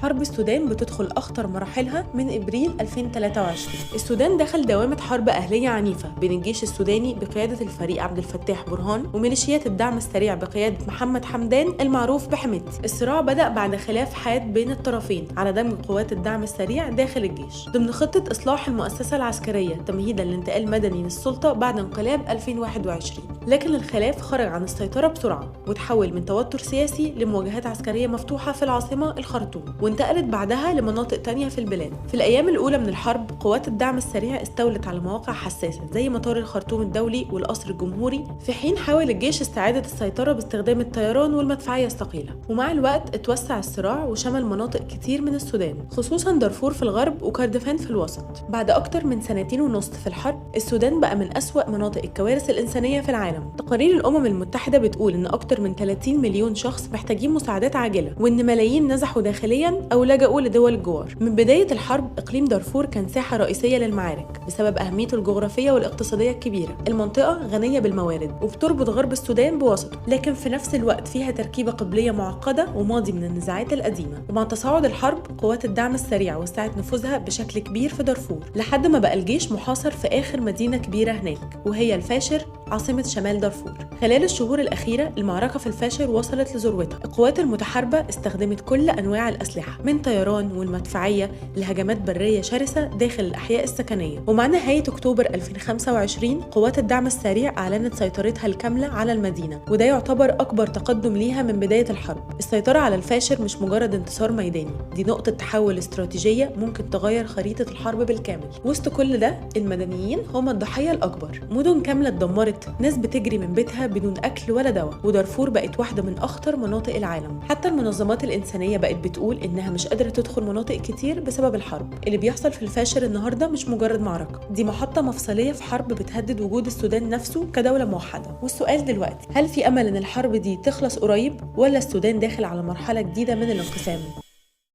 حرب السودان بتدخل أخطر مراحلها من إبريل 2023. السودان دخل دوامة حرب أهلية عنيفة بين الجيش السوداني بقيادة الفريق عبد الفتاح برهان وميليشيات الدعم السريع بقيادة محمد حمدان المعروف بحميدتي. الصراع بدأ بعد خلاف حاد بين الطرفين على دمج قوات الدعم السريع داخل الجيش ضمن خطة إصلاح المؤسسة العسكرية تمهيداً لانتقال مدني للسلطة بعد انقلاب 2021. لكن الخلاف خرج عن السيطرة بسرعة وتحول من توتر سياسي لمواجهات عسكرية مفتوحة في العاصمة الخرطوم، وانتقلت بعدها لمناطق تانية في البلاد. في الأيام الأولى من الحرب قوات الدعم السريع استولت على مواقع حساسة زي مطار الخرطوم الدولي والقصر الجمهوري، في حين حاول الجيش استعادة السيطرة باستخدام الطيران والمدفعية الثقيلة. ومع الوقت اتوسع الصراع وشمل مناطق كتير من السودان، خصوصا دارفور في الغرب وكردفان في الوسط. بعد أكتر من 2.5 سنين في الحرب، السودان بقى من أسوأ مناطق الكوارث الإنسانية في العالم. تقارير الأمم المتحدة بتقول إن أكتر من 30 مليون شخص محتاجين مساعدات عاجلة، وإن ملايين نزحوا داخلياً أو لجأوا لدول الجوار. من بداية الحرب إقليم دارفور كان ساحة رئيسية للمعارك بسبب أهميته الجغرافية والاقتصادية الكبيرة. المنطقة غنية بالموارد وبتربط غرب السودان بوسطه، لكن في نفس الوقت فيها تركيبة قبلية معقدة وماضي من النزاعات القديمة. ومع تصاعد الحرب قوات الدعم السريع وسعت نفوذها بشكل كبير في دارفور لحد ما بقى الجيش محاصر في آخر مدينة كبيرة هناك وهي الفاشر عاصمة شمال دارفور. خلال الشهور الأخيرة المعركة في الفاشر وصلت لذروتها. القوات المتحاربة استخدمت كل أنواع الأسلحة من طيران والمدفعية لهجمات برية شرسة داخل الأحياء السكنية. ومع نهاية أكتوبر 2025 قوات الدعم السريع أعلنت سيطرتها الكاملة على المدينة، وده يعتبر أكبر تقدم ليها من بداية الحرب. السيطرة على الفاشر مش مجرد انتصار ميداني، دي نقطة تحول استراتيجية ممكن تغير خريطة الحرب بالكامل. وسط كل ده المدنيين هم الضحية الأكبر. مدن كاملة اتدمرت، ناس بتجري من بيتها بدون أكل ولا دواء، ودارفور بقت واحدة من أخطر مناطق العالم. حتى المنظمات الإنسانية بقت بتقول إنها مش قادرة تدخل مناطق كتير بسبب الحرب. اللي بيحصل في الفاشر النهاردة مش مجرد معركة، دي محطة مفصلية في حرب بتهدد وجود السودان نفسه كدولة موحدة. والسؤال دلوقتي، هل في أمل إن الحرب دي تخلص قريب ولا السودان داخل على مرحلة جديدة من الانقسام؟